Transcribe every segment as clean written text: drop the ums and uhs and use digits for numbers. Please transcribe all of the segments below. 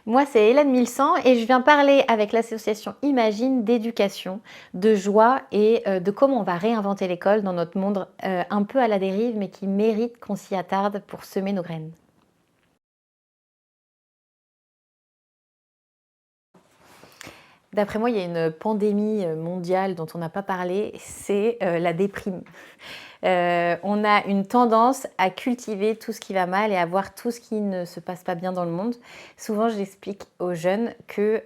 Moi, c'est Hélène Milsan et je viens parler avec l'association Imagine d'éducation, de joie et de comment on va réinventer l'école dans notre monde un peu à la dérive, mais qui mérite qu'on s'y attarde pour semer nos graines. D'après moi, il y a une pandémie mondiale dont on n'a pas parlé, c'est la déprime. On a une tendance à cultiver tout ce qui va mal et à voir tout ce qui ne se passe pas bien dans le monde. Souvent, j'explique aux jeunes que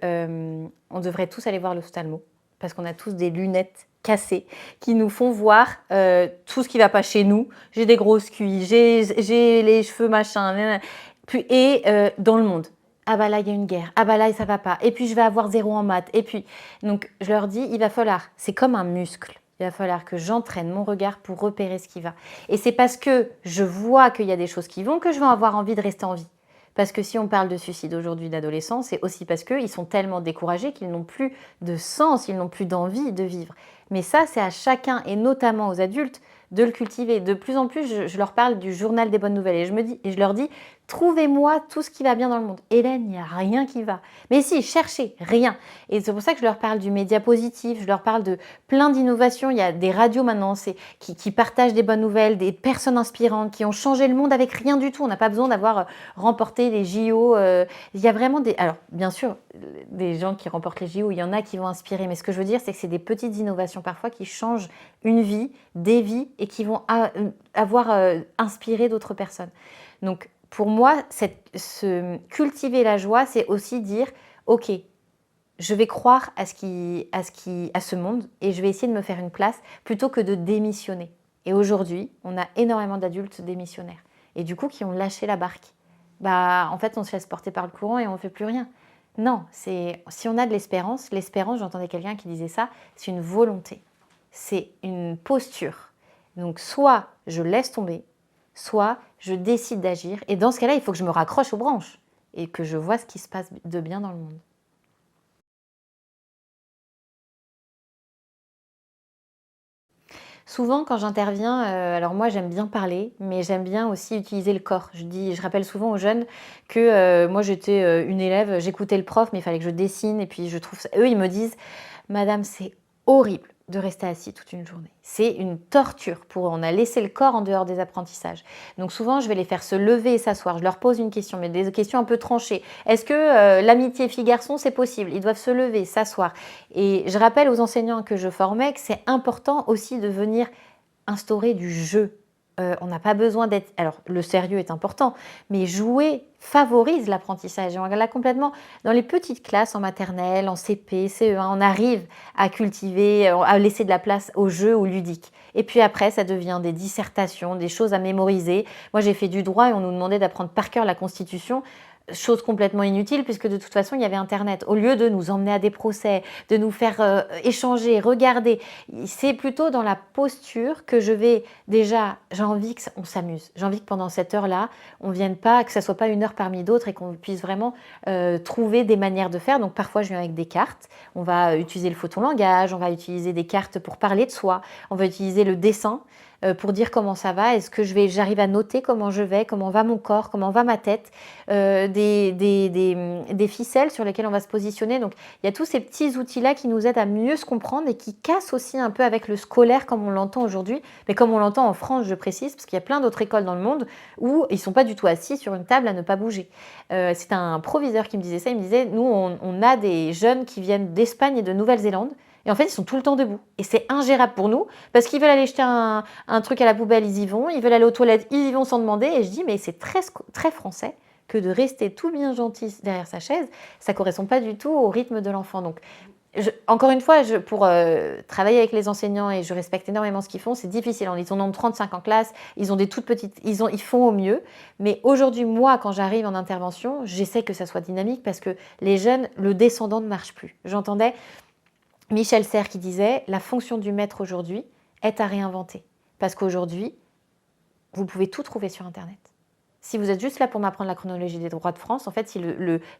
on devrait tous aller voir l'ophtalmo parce qu'on a tous des lunettes cassées qui nous font voir tout ce qui va pas chez nous. J'ai des grosses cuisses, j'ai les cheveux machin, puis, et dans le monde. Ah bah là, il y a une guerre. Ah bah là, ça va pas. Et puis, je vais avoir 0 en maths. Et puis, donc, je leur dis, il va falloir, c'est comme un muscle. Il va falloir que j'entraîne mon regard pour repérer ce qui va. Et c'est parce que je vois qu'il y a des choses qui vont que je vais avoir envie de rester en vie. Parce que si on parle de suicide aujourd'hui d'adolescents, c'est aussi parce qu'ils sont tellement découragés qu'ils n'ont plus de sens, ils n'ont plus d'envie de vivre. Mais ça, c'est à chacun, et notamment aux adultes, de le cultiver. De plus en plus, je leur parle du journal des bonnes nouvelles et je leur dis, trouvez-moi tout ce qui va bien dans le monde. Hélène, il n'y a rien qui va. Mais si, cherchez, rien. Et c'est pour ça que je leur parle du média positif, je leur parle de plein d'innovations. Il y a des radios maintenant qui partagent des bonnes nouvelles, des personnes inspirantes qui ont changé le monde avec rien du tout. On n'a pas besoin d'avoir remporté les JO. Il y a vraiment des... Alors, bien sûr, des gens qui remportent les JO, il y en a qui vont inspirer. Mais ce que je veux dire, c'est que c'est des petites innovations parfois qui changent une vie, des vies et qui vont avoir inspiré d'autres personnes. Donc, pour moi, cultiver la joie, c'est aussi dire, ok, je vais croire à ce monde et je vais essayer de me faire une place plutôt que de démissionner. Et aujourd'hui, on a énormément d'adultes démissionnaires et du coup qui ont lâché la barque. Bah, en fait, on se laisse porter par le courant et on ne fait plus rien. Non, si on a de l'espérance, j'entendais quelqu'un qui disait ça, c'est une volonté, c'est une posture. Donc soit je laisse tomber, soit je décide d'agir. Et dans ce cas-là, il faut que je me raccroche aux branches et que je vois ce qui se passe de bien dans le monde. Souvent, quand j'interviens, alors moi j'aime bien parler, mais j'aime bien aussi utiliser le corps. Je rappelle souvent aux jeunes que moi j'étais une élève, j'écoutais le prof, mais il fallait que je dessine. Et puis je trouve ça... Eux, ils me disent, Madame, c'est horrible de rester assis toute une journée. C'est une torture pour eux. On a laissé le corps en dehors des apprentissages. Donc souvent, je vais les faire se lever et s'asseoir. Je leur pose une question, mais des questions un peu tranchées. Est-ce que l'amitié fille-garçon, c'est possible? Ils doivent se lever, s'asseoir. Et je rappelle aux enseignants que je formais que c'est important aussi de venir instaurer du jeu. On n'a pas besoin d'être... Alors, le sérieux est important, mais jouer favorise l'apprentissage. Et on l'a complètement... Dans les petites classes, en maternelle, en CP, CE1, on arrive à cultiver, à laisser de la place au jeu, au ludique. Et puis après, ça devient des dissertations, des choses à mémoriser. Moi, j'ai fait du droit et on nous demandait d'apprendre par cœur la Constitution. Chose complètement inutile puisque de toute façon, il y avait Internet. Au lieu de nous emmener à des procès, de nous faire échanger, regarder, c'est plutôt dans la posture que je vais... Déjà, j'ai envie qu'on s'amuse. J'ai envie que pendant cette heure-là, on vienne pas, que ça soit pas une heure parmi d'autres et qu'on puisse vraiment trouver des manières de faire. Donc parfois, je viens avec des cartes. On va utiliser le photolangage, on va utiliser des cartes pour parler de soi, on va utiliser le dessin pour dire comment ça va, est-ce que j'arrive à noter comment je vais, comment va mon corps, comment va ma tête, des ficelles sur lesquelles on va se positionner. Donc il y a tous ces petits outils-là qui nous aident à mieux se comprendre et qui cassent aussi un peu avec le scolaire comme on l'entend aujourd'hui, mais comme on l'entend en France, je précise, parce qu'il y a plein d'autres écoles dans le monde où ils ne sont pas du tout assis sur une table à ne pas bouger. C'est un proviseur qui me disait ça, il me disait, nous on a des jeunes qui viennent d'Espagne et de Nouvelle-Zélande, et en fait, ils sont tout le temps debout. Et c'est ingérable pour nous, parce qu'ils veulent aller jeter un truc à la poubelle, ils y vont. Ils veulent aller aux toilettes, ils y vont sans demander. Et je dis, mais c'est très, très français que de rester tout bien gentil derrière sa chaise. Ça ne correspond pas du tout au rythme de l'enfant. Donc, encore une fois, pour travailler avec les enseignants, et je respecte énormément ce qu'ils font, c'est difficile. Ils en ont 35 en classe, ils ont des toutes petites, ils font au mieux. Mais aujourd'hui, moi, quand j'arrive en intervention, j'essaie que ça soit dynamique parce que les jeunes, le descendant ne marche plus. J'entendais Michel Serres qui disait « La fonction du maître aujourd'hui est à réinventer. Parce qu'aujourd'hui, vous pouvez tout trouver sur Internet. Si vous êtes juste là pour m'apprendre la chronologie des droits de France, en fait, si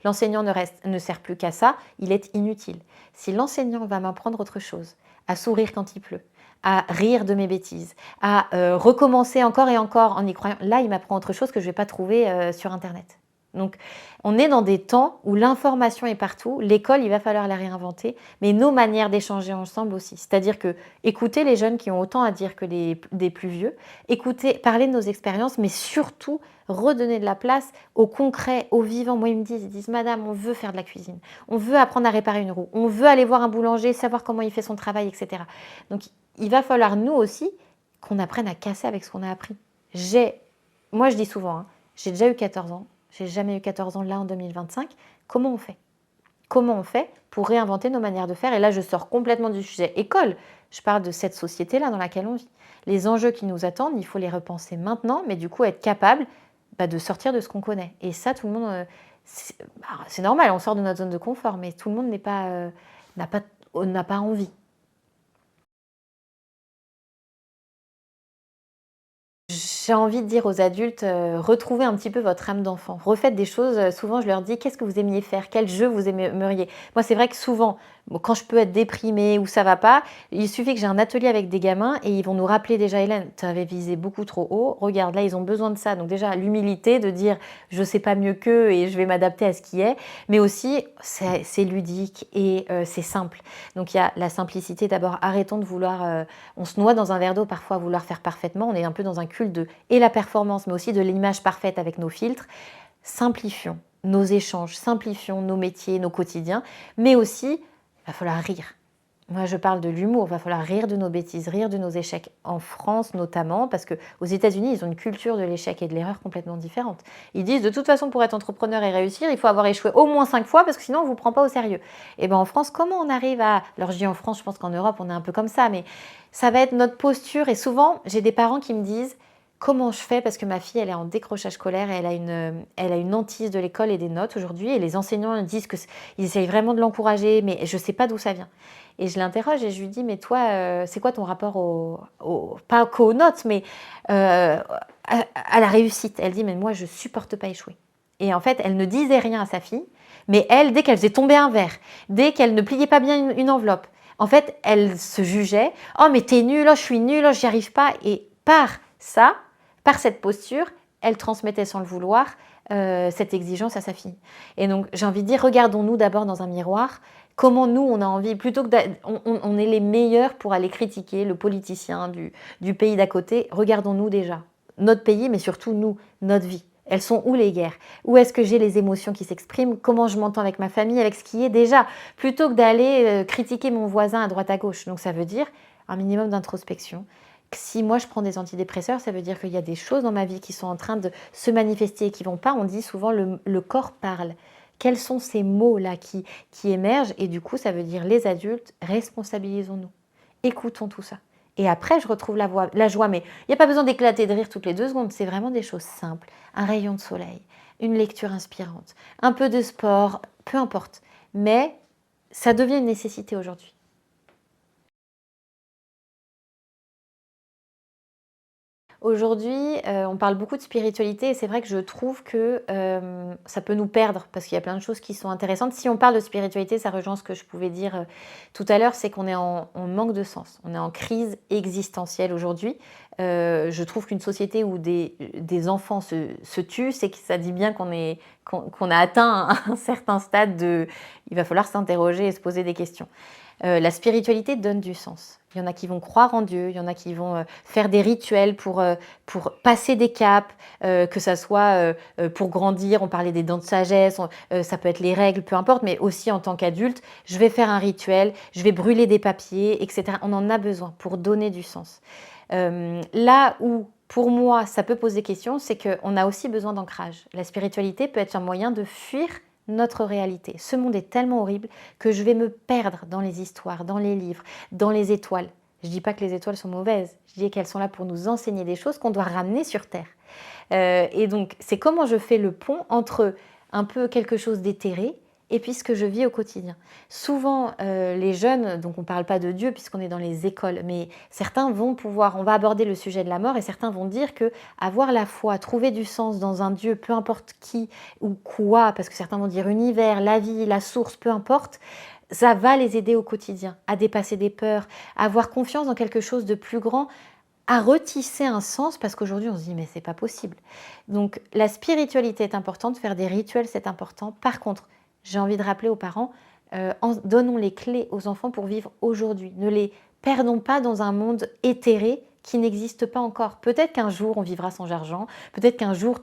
l'enseignant ne sert plus qu'à ça, il est inutile. Si l'enseignant va m'apprendre autre chose, à sourire quand il pleut, à rire de mes bêtises, à recommencer encore et encore en y croyant, là, il m'apprend autre chose que je ne vais pas trouver sur Internet. Donc, on est dans des temps où l'information est partout. L'école, il va falloir la réinventer, mais nos manières d'échanger ensemble aussi. C'est-à-dire que écouter les jeunes qui ont autant à dire que des plus vieux, écouter, parler de nos expériences, mais surtout redonner de la place au concret, au vivant. Moi, ils disent, Madame, on veut faire de la cuisine, on veut apprendre à réparer une roue, on veut aller voir un boulanger, savoir comment il fait son travail, etc. Donc, il va falloir, nous aussi, qu'on apprenne à casser avec ce qu'on a appris. Moi, je dis souvent, hein, j'ai déjà eu 14 ans, j'ai jamais eu 14 ans là en 2025. Comment on fait? Comment on fait pour réinventer nos manières de faire? Et là, je sors complètement du sujet école. Je parle de cette société-là dans laquelle on vit. Les enjeux qui nous attendent, il faut les repenser maintenant, mais du coup, être capable de sortir de ce qu'on connaît. Et ça, tout le monde, c'est normal, on sort de notre zone de confort, mais tout le monde n'a pas envie. J'ai envie de dire aux adultes, retrouvez un petit peu votre âme d'enfant. Refaites des choses, souvent je leur dis: «Qu'est-ce que vous aimiez faire? Quel jeu vous aimeriez?» Moi, c'est vrai que souvent, bon, quand je peux être déprimée ou ça va pas, il suffit que j'ai un atelier avec des gamins et ils vont nous rappeler déjà: «Hélène, tu avais visé beaucoup trop haut. Regarde, là, ils ont besoin de ça». Donc déjà, l'humilité de dire: «Je sais pas mieux qu'eux et je vais m'adapter à ce qui est». Mais aussi, c'est ludique et c'est simple. Donc il y a la simplicité d'abord. Arrêtons de vouloir, on se noie dans un verre d'eau parfois à vouloir faire parfaitement. On est un peu dans un culte de et la performance, mais aussi de l'image parfaite avec nos filtres. Simplifions nos échanges, simplifions nos métiers, nos quotidiens, mais aussi, il va falloir rire. Moi, je parle de l'humour, il va falloir rire de nos bêtises, rire de nos échecs. En France notamment, parce qu'aux États-Unis, ils ont une culture de l'échec et de l'erreur complètement différente. Ils disent, de toute façon, pour être entrepreneur et réussir, il faut avoir échoué au moins 5 fois, parce que sinon, on ne vous prend pas au sérieux. Et bien en France, comment on arrive à... Alors je dis en France, je pense qu'en Europe, on est un peu comme ça, mais ça va être notre posture. Et souvent, j'ai des parents qui me disent, comment je fais? Parce que ma fille, elle est en décrochage scolaire et elle a une hantise de l'école et des notes aujourd'hui. Et les enseignants disent qu'ils essayent vraiment de l'encourager, mais je ne sais pas d'où ça vient. Et je l'interroge et je lui dis, mais toi, c'est quoi ton rapport pas qu'aux notes, mais à la réussite? Elle dit, mais moi, je ne supporte pas échouer. Et en fait, elle ne disait rien à sa fille, mais elle, dès qu'elle faisait tomber un verre, dès qu'elle ne pliait pas bien une enveloppe, en fait, elle se jugeait, oh, mais t'es nulle, oh, je suis nulle, oh, j'y arrive pas. Et par cette posture, elle transmettait sans le vouloir cette exigence à sa fille. Et donc, j'ai envie de dire, regardons-nous d'abord dans un miroir, comment nous, on a envie, plutôt que on est les meilleurs pour aller critiquer le politicien du pays d'à côté, regardons-nous déjà. Notre pays, mais surtout nous, notre vie. Elles sont où les guerres? Où est-ce que j'ai les émotions qui s'expriment? Comment je m'entends avec ma famille, avec ce qui est déjà? Plutôt que d'aller critiquer mon voisin à droite à gauche. Donc ça veut dire un minimum d'introspection. Si moi je prends des antidépresseurs, ça veut dire qu'il y a des choses dans ma vie qui sont en train de se manifester et qui ne vont pas. On dit souvent le corps parle. Quels sont ces mots-là qui émergent? Et du coup, ça veut dire les adultes, responsabilisons-nous. Écoutons tout ça. Et après, je retrouve la joie. Mais il n'y a pas besoin d'éclater de rire toutes les 2 secondes. C'est vraiment des choses simples. Un rayon de soleil, une lecture inspirante, un peu de sport, peu importe. Mais ça devient une nécessité aujourd'hui. Aujourd'hui, on parle beaucoup de spiritualité et c'est vrai que je trouve que, ça peut nous perdre parce qu'il y a plein de choses qui sont intéressantes. Si on parle de spiritualité, ça rejoint ce que je pouvais dire, tout à l'heure, c'est qu'on est en manque de sens. On est en crise existentielle aujourd'hui. Je trouve qu'une société où des enfants se tuent, c'est que ça dit bien qu'on a atteint un certain stade de il va falloir s'interroger et se poser des questions. La spiritualité donne du sens. Il y en a qui vont croire en Dieu, il y en a qui vont faire des rituels pour passer des caps, que ça soit pour grandir, on parlait des dents de sagesse, ça peut être les règles, peu importe, mais aussi en tant qu'adulte, je vais faire un rituel, je vais brûler des papiers, etc. On en a besoin pour donner du sens. Là où, pour moi, ça peut poser question, c'est qu'on a aussi besoin d'ancrage. La spiritualité peut être un moyen de fuir notre réalité. Ce monde est tellement horrible que je vais me perdre dans les histoires, dans les livres, dans les étoiles. Je ne dis pas que les étoiles sont mauvaises, je dis qu'elles sont là pour nous enseigner des choses qu'on doit ramener sur Terre. Et donc, c'est comment je fais le pont entre un peu quelque chose d'éthéré et puis ce que je vis au quotidien. Souvent, les jeunes, donc on ne parle pas de Dieu puisqu'on est dans les écoles, mais certains vont pouvoir, on va aborder le sujet de la mort et certains vont dire que avoir la foi, trouver du sens dans un Dieu, peu importe qui ou quoi, parce que certains vont dire univers, la vie, la source, peu importe, ça va les aider au quotidien à dépasser des peurs, à avoir confiance dans quelque chose de plus grand. à retisser un sens parce qu'aujourd'hui on se dit mais c'est pas possible. Donc la spiritualité est importante, faire des rituels c'est important. Par contre, j'ai envie de rappeler aux parents, donnons les clés aux enfants pour vivre aujourd'hui. Ne les perdons pas dans un monde éthéré qui n'existe pas encore. Peut-être qu'un jour on vivra sans argent, peut-être qu'un jour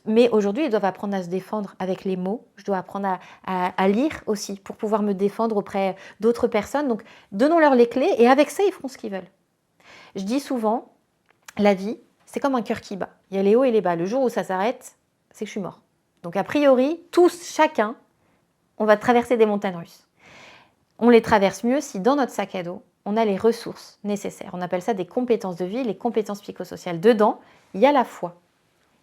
Mais aujourd'hui ils doivent apprendre à se défendre avec les mots. Je dois apprendre à lire aussi pour pouvoir me défendre auprès d'autres personnes. Donc donnons-leur les clés et avec ça ils feront ce qu'ils veulent. Je dis souvent, la vie, c'est comme un cœur qui bat. Il y a les hauts et les bas. Le jour où ça s'arrête, c'est que je suis mort. Donc a priori, tous, chacun, on va traverser des montagnes russes. On les traverse mieux si dans notre sac à dos, on a les ressources nécessaires. On appelle ça des compétences de vie, les compétences psychosociales. Dedans, il y a la foi,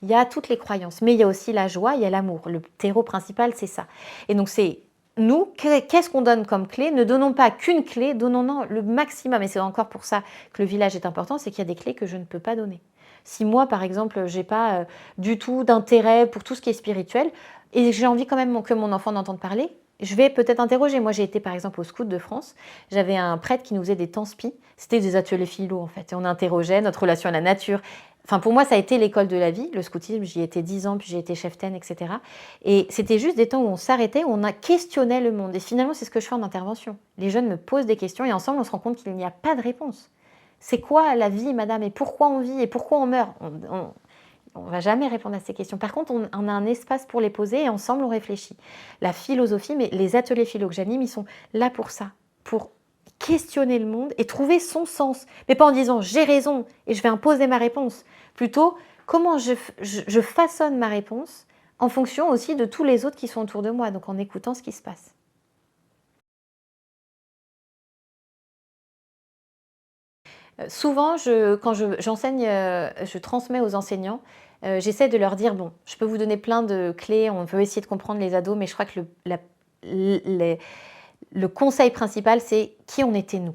il y a toutes les croyances, mais il y a aussi la joie, il y a l'amour. Le terreau principal, c'est ça. Et donc c'est nous, qu'est-ce qu'on donne comme clé? Ne donnons pas qu'une clé, donnons le maximum. Et c'est encore pour ça que le village est important, c'est qu'il y a des clés que je ne peux pas donner. Si moi, par exemple, je n'ai pas du tout d'intérêt pour tout ce qui est spirituel, et j'ai envie quand même que mon enfant n'entende parler, je vais peut-être interroger. Moi, j'ai été par exemple au Scout de France. J'avais un prêtre qui nous faisait des temps spi. C'était des ateliers philo en fait. Et on interrogeait notre relation à la nature. Enfin, pour moi, ça a été l'école de la vie, le scoutisme. J'y ai été 10 ans, puis j'ai été cheftaine, etc. Et c'était juste des temps où on s'arrêtait, où on questionnait le monde. Et finalement, c'est ce que je fais en intervention. Les jeunes me posent des questions et ensemble, on se rend compte qu'il n'y a pas de réponse. C'est quoi la vie, madame? Et pourquoi on vit? Et pourquoi on meurt? On ne va jamais répondre à ces questions. Par contre, on a un espace pour les poser et ensemble, on réfléchit. La philosophie, mais les ateliers philo que j'anime, ils sont là pour ça, pour questionner le monde et trouver son sens. Mais pas en disant « j'ai raison et je vais imposer ma réponse ». Plutôt, comment je façonne ma réponse en fonction aussi de tous les autres qui sont autour de moi, donc en écoutant ce qui se passe. Souvent, quand j'enseigne, je transmets aux enseignants, j'essaie de leur dire, bon, je peux vous donner plein de clés, on peut essayer de comprendre les ados, mais je crois que le conseil principal, c'est qui on était nous.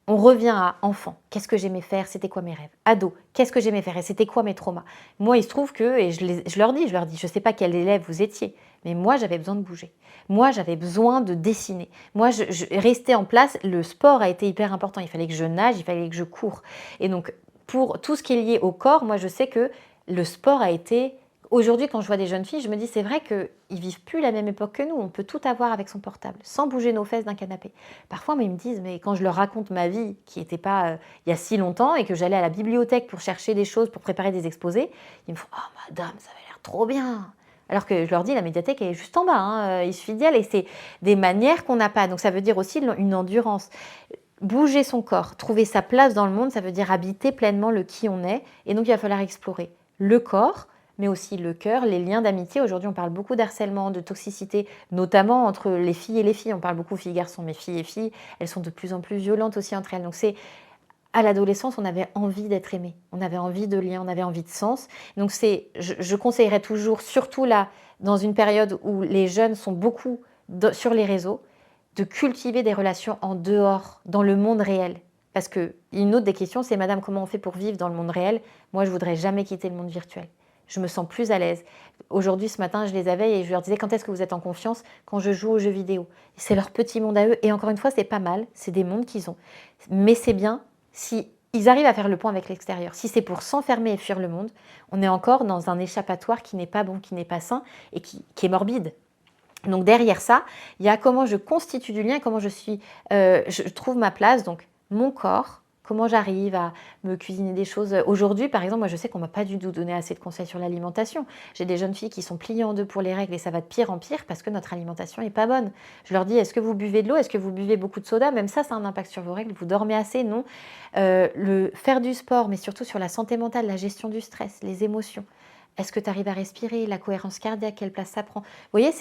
On revient à enfant, qu'est-ce que j'aimais faire, c'était quoi mes rêves? Ado, qu'est-ce que j'aimais faire et c'était quoi mes traumas? Moi, il se trouve que, et je leur dis, je ne sais pas quel élève vous étiez, mais moi, j'avais besoin de bouger. Moi, j'avais besoin de dessiner. Moi, je restais en place, le sport a été hyper important. Il fallait que je nage, il fallait que je cours. Et donc, pour tout ce qui est lié au corps, moi, je sais que le sport a été... Aujourd'hui, quand je vois des jeunes filles, je me dis, c'est vrai qu'ils ne vivent plus la même époque que nous. On peut tout avoir avec son portable, sans bouger nos fesses d'un canapé. Parfois, ils me disent, mais quand je leur raconte ma vie, qui n'était pas il y a si longtemps, et que j'allais à la bibliothèque pour chercher des choses, pour préparer des exposés, ils me font, oh madame, ça avait l'air trop bien. Alors que je leur dis, la médiathèque est juste en bas, hein, il suffit d'y aller. C'est des manières qu'on n'a pas. Donc ça veut dire aussi une endurance. Bouger son corps, trouver sa place dans le monde, ça veut dire habiter pleinement le qui on est. Et donc il va falloir explorer le corps, mais aussi le cœur, les liens d'amitié. Aujourd'hui, on parle beaucoup d'harcèlement, de toxicité, notamment entre les filles et les filles. On parle beaucoup filles-garçons, mais filles et filles, elles sont de plus en plus violentes aussi entre elles. Donc c'est à l'adolescence, on avait envie d'être aimé, on avait envie de lien, on avait envie de sens. Donc je conseillerais toujours, surtout là, dans une période où les jeunes sont beaucoup sur les réseaux, de cultiver des relations en dehors, dans le monde réel. Parce qu'une autre des questions, c'est « Madame, comment on fait pour vivre dans le monde réel ?» Moi, je ne voudrais jamais quitter le monde virtuel. Je me sens plus à l'aise. Aujourd'hui, ce matin, je les avais et je leur disais « Quand est-ce que vous êtes en confiance ?» Quand je joue aux jeux vidéo. C'est leur petit monde à eux. Et encore une fois, c'est pas mal. C'est des mondes qu'ils ont. Mais c'est bien si ils arrivent à faire le pont avec l'extérieur. Si c'est pour s'enfermer et fuir le monde, on est encore dans un échappatoire qui n'est pas bon, qui n'est pas sain et qui est morbide. Donc derrière ça, il y a comment je constitue du lien, comment je trouve ma place, donc mon corps, comment j'arrive à me cuisiner des choses. Aujourd'hui, par exemple, moi je sais qu'on ne m'a pas du tout donné assez de conseils sur l'alimentation. J'ai des jeunes filles qui sont pliées en deux pour les règles et ça va de pire en pire parce que notre alimentation n'est pas bonne. Je leur dis, est-ce que vous buvez de l'eau? Est-ce que vous buvez beaucoup de soda? Même ça a un impact sur vos règles. Vous dormez assez? Non. Faire du sport, mais surtout sur la santé mentale, la gestion du stress, les émotions. Est-ce que tu arrives à respirer? La cohérence cardiaque, quelle place ça prend? Vous voyez,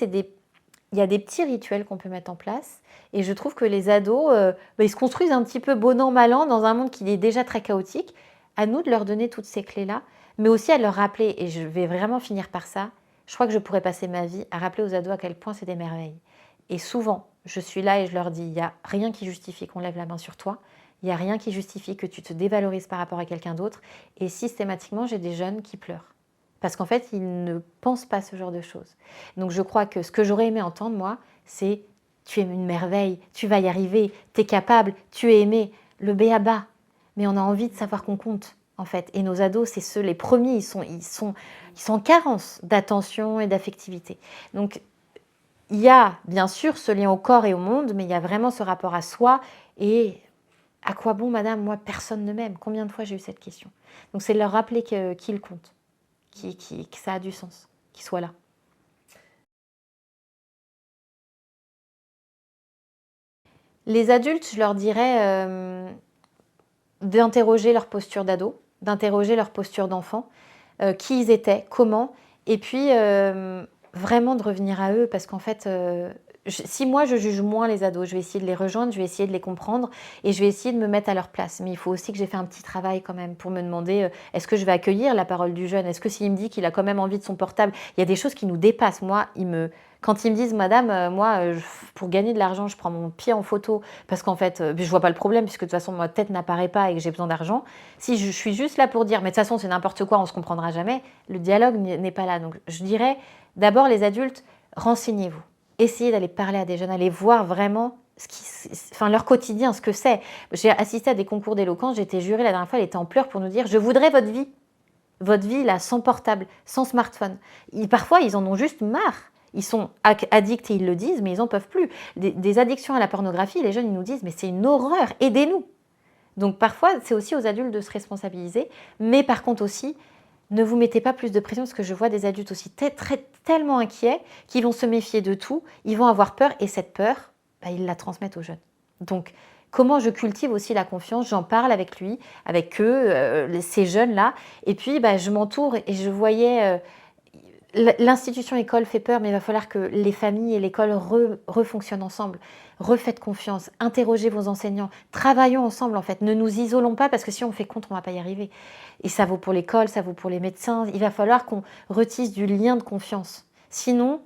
il y a des petits rituels qu'on peut mettre en place et je trouve que les ados, ils se construisent un petit peu bon an, mal an dans un monde qui est déjà très chaotique. À nous de leur donner toutes ces clés-là, mais aussi à leur rappeler, et je vais vraiment finir par ça, je crois que je pourrais passer ma vie à rappeler aux ados à quel point c'est des merveilles. Et souvent, je suis là et je leur dis, il n'y a rien qui justifie qu'on lève la main sur toi, il n'y a rien qui justifie que tu te dévalorises par rapport à quelqu'un d'autre, et systématiquement, j'ai des jeunes qui pleurent. Parce qu'en fait, ils ne pensent pas ce genre de choses. Donc je crois que ce que j'aurais aimé entendre, moi, c'est « tu es une merveille, tu vas y arriver, tu es capable, tu es aimé ». Le b.a.-ba. mais on a envie de savoir qu'on compte, en fait. Et nos ados, c'est ceux, les premiers, ils sont en carence d'attention et d'affectivité. Donc, il y a bien sûr ce lien au corps et au monde, mais il y a vraiment ce rapport à soi et à quoi bon, madame, moi, personne ne m'aime. Combien de fois j'ai eu cette question? Donc, c'est de leur rappeler qu'ils comptent, que ça a du sens, qu'ils soient là. Les adultes, je leur dirais d'interroger leur posture d'ado, d'interroger leur posture d'enfant, qui ils étaient, comment, et puis vraiment de revenir à eux, parce qu'en fait, si moi je juge moins les ados, je vais essayer de les rejoindre, je vais essayer de les comprendre, et je vais essayer de me mettre à leur place. Mais il faut aussi que j'ai fait un petit travail quand même pour me demander, est-ce que je vais accueillir la parole du jeune? Est-ce que s'il me dit qu'il a quand même envie de son portable, il y a des choses qui nous dépassent. Moi, quand ils me disent, madame, moi, pour gagner de l'argent, je prends mon pied en photo, parce qu'en fait, je vois pas le problème, puisque de toute façon, ma tête n'apparaît pas et que j'ai besoin d'argent. Si je suis juste là pour dire, mais de toute façon, c'est n'importe quoi, on se comprendra jamais, le dialogue n'est pas là. Donc, je dirais, d'abord, les adultes, renseignez-vous. Essayez d'aller parler à des jeunes, allez voir vraiment leur quotidien, ce que c'est. J'ai assisté à des concours d'éloquence, j'étais jurée la dernière fois, elle était en pleurs pour nous dire, je voudrais votre vie là, sans portable, sans smartphone. Parfois, ils en ont juste marre. Ils sont addicts et ils le disent, mais ils n'en peuvent plus. Des addictions à la pornographie, les jeunes, ils nous disent, mais c'est une horreur, aidez-nous. Donc parfois, c'est aussi aux adultes de se responsabiliser, mais par contre aussi, ne vous mettez pas plus de pression, parce que je vois des adultes aussi tellement inquiets qu'ils vont se méfier de tout, ils vont avoir peur, et cette peur, ils la transmettent aux jeunes. Donc, comment je cultive aussi la confiance? J'en parle avec lui, avec eux, ces jeunes-là, et puis je m'entoure, et je voyais... L'institution école fait peur, mais il va falloir que les familles et l'école refonctionnent ensemble. Refaites confiance, interrogez vos enseignants, travaillons ensemble en fait. Ne nous isolons pas, parce que si on fait contre, on ne va pas y arriver. Et ça vaut pour l'école, ça vaut pour les médecins. Il va falloir qu'on retisse du lien de confiance. Sinon,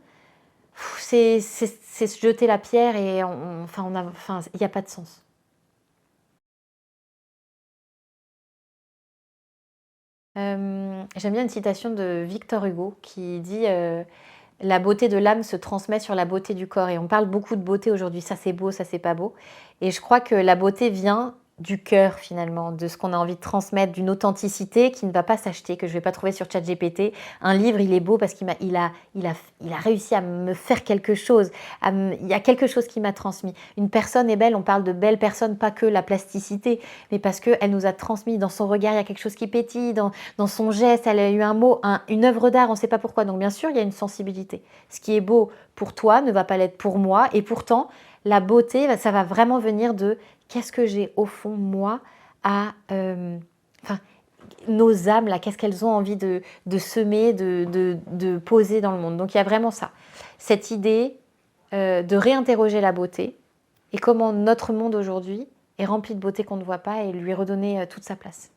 c'est se jeter la pierre et il n'y a pas de sens. J'aime bien une citation de Victor Hugo qui dit la beauté de l'âme se transmet sur la beauté du corps. Et on parle beaucoup de beauté aujourd'hui, ça c'est beau, ça c'est pas beau. Et je crois que la beauté vient du cœur finalement, de ce qu'on a envie de transmettre, d'une authenticité qui ne va pas s'acheter, que je ne vais pas trouver sur ChatGPT. Un livre, il est beau parce il a réussi à me faire quelque chose. Il y a quelque chose qui m'a transmis. Une personne est belle, on parle de belle personne, pas que la plasticité, mais parce qu'elle nous a transmis. Dans son regard, il y a quelque chose qui pétille, dans son geste, elle a eu un mot, une œuvre d'art, on ne sait pas pourquoi. Donc bien sûr, il y a une sensibilité. Ce qui est beau pour toi ne va pas l'être pour moi, et pourtant, la beauté, ça va vraiment venir de qu'est-ce que j'ai au fond, moi, nos âmes, là, qu'est-ce qu'elles ont envie de semer, de poser dans le monde. Donc il y a vraiment ça, cette idée de réinterroger la beauté et comment notre monde aujourd'hui est rempli de beauté qu'on ne voit pas, et lui redonner toute sa place.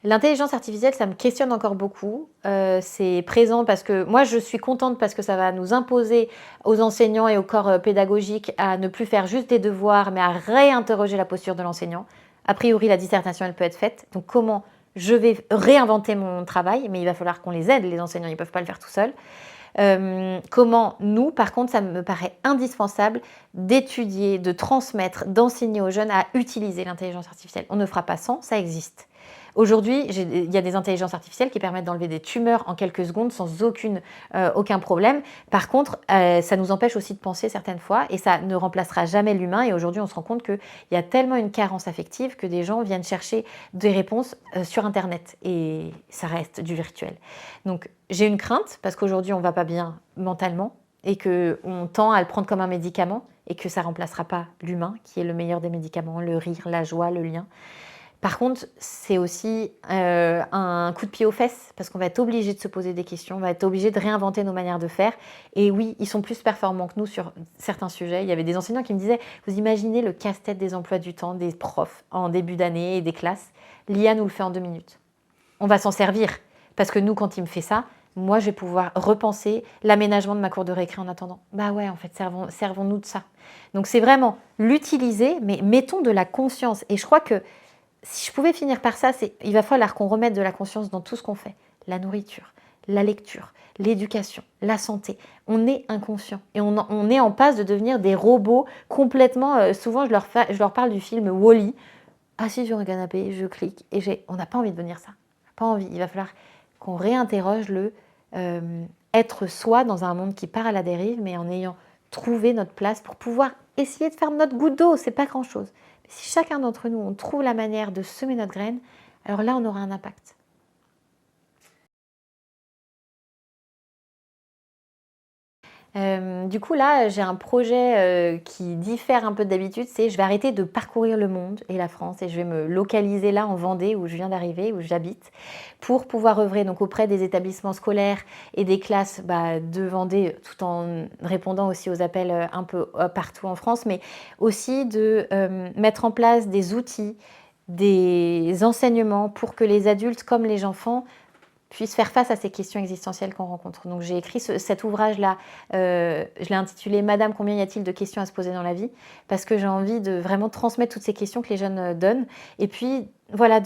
L'intelligence artificielle, ça me questionne encore beaucoup. C'est présent parce que moi, je suis contente parce que ça va nous imposer aux enseignants et au corps pédagogique à ne plus faire juste des devoirs, mais à réinterroger la posture de l'enseignant. A priori, la dissertation, elle peut être faite. Donc, comment je vais réinventer mon travail? Mais il va falloir qu'on les aide, les enseignants, ils ne peuvent pas le faire tout seuls. Comment nous, par contre, ça me paraît indispensable d'étudier, de transmettre, d'enseigner aux jeunes à utiliser l'intelligence artificielle. On ne fera pas sans, ça existe. Aujourd'hui, il y a des intelligences artificielles qui permettent d'enlever des tumeurs en quelques secondes sans aucun problème. Par contre, ça nous empêche aussi de penser certaines fois, et ça ne remplacera jamais l'humain. Et aujourd'hui, on se rend compte qu'il y a tellement une carence affective que des gens viennent chercher des réponses sur Internet, et ça reste du virtuel. Donc, j'ai une crainte parce qu'aujourd'hui, on ne va pas bien mentalement et qu'on tend à le prendre comme un médicament, et que ça ne remplacera pas l'humain, qui est le meilleur des médicaments, le rire, la joie, le lien. Par contre, c'est aussi un coup de pied aux fesses, parce qu'on va être obligé de se poser des questions, on va être obligé de réinventer nos manières de faire. Et oui, ils sont plus performants que nous sur certains sujets. Il y avait des enseignants qui me disaient, vous imaginez le casse-tête des emplois du temps des profs en début d'année et des classes? L'IA nous le fait en 2 minutes. On va s'en servir, parce que nous, quand il me fait ça, moi, je vais pouvoir repenser l'aménagement de ma cour de récré en attendant. Bah ouais, en fait, servons-nous de ça. Donc, c'est vraiment l'utiliser, mais mettons de la conscience. Et je crois que si je pouvais finir par ça, il va falloir qu'on remette de la conscience dans tout ce qu'on fait. La nourriture, la lecture, l'éducation, la santé. On est inconscient et on est en passe de devenir des robots complètement. Souvent, je leur parle du film Wall-E. Assis sur un canapé, je clique et on n'a pas envie de devenir ça. Pas envie. Il va falloir qu'on réinterroge le être soi dans un monde qui part à la dérive, mais en ayant trouvé notre place pour pouvoir essayer de faire notre goutte d'eau. C'est pas grand-chose. Mais si chacun d'entre nous, on trouve la manière de semer notre graine, alors là, on aura un impact. Du coup, là, j'ai un projet qui diffère un peu d'habitude, c'est je vais arrêter de parcourir le monde et la France et je vais me localiser là en Vendée où je viens d'arriver, où j'habite, pour pouvoir œuvrer donc auprès des établissements scolaires et des classes de Vendée, tout en répondant aussi aux appels un peu partout en France, mais aussi de mettre en place des outils, des enseignements pour que les adultes comme les enfants puissent faire face à ces questions existentielles qu'on rencontre. Donc j'ai écrit cet ouvrage-là, je l'ai intitulé « Madame, combien y a-t-il de questions à se poser dans la vie ?» parce que j'ai envie de vraiment transmettre toutes ces questions que les jeunes donnent et puis voilà,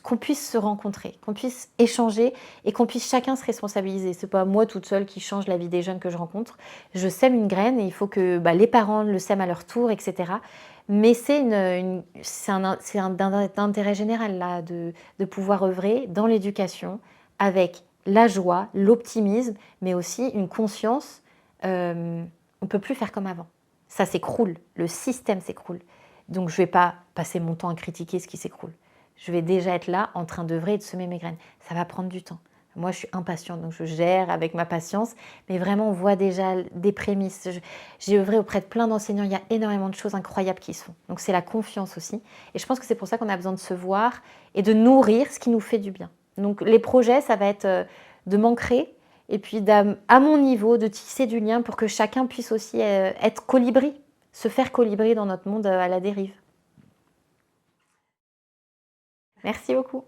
qu'on puisse se rencontrer, qu'on puisse échanger et qu'on puisse chacun se responsabiliser. C'est pas moi toute seule qui change la vie des jeunes que je rencontre. Je sème une graine et il faut que les parents le sèment à leur tour, etc. Mais c'est un intérêt général là, de pouvoir œuvrer dans l'éducation, avec la joie, l'optimisme, mais aussi une conscience, on ne peut plus faire comme avant. Ça s'écroule, le système s'écroule. Donc je ne vais pas passer mon temps à critiquer ce qui s'écroule. Je vais déjà être là en train d'œuvrer et de semer mes graines. Ça va prendre du temps. Moi, je suis impatiente, donc je gère avec ma patience, mais vraiment, on voit déjà des prémices. J'ai œuvré auprès de plein d'enseignants, il y a énormément de choses incroyables qui se font. Donc c'est la confiance aussi. Et je pense que c'est pour ça qu'on a besoin de se voir et de nourrir ce qui nous fait du bien. Donc les projets, ça va être de m'ancrer et puis à mon niveau, de tisser du lien pour que chacun puisse aussi être colibri, se faire colibri dans notre monde à la dérive. Merci beaucoup.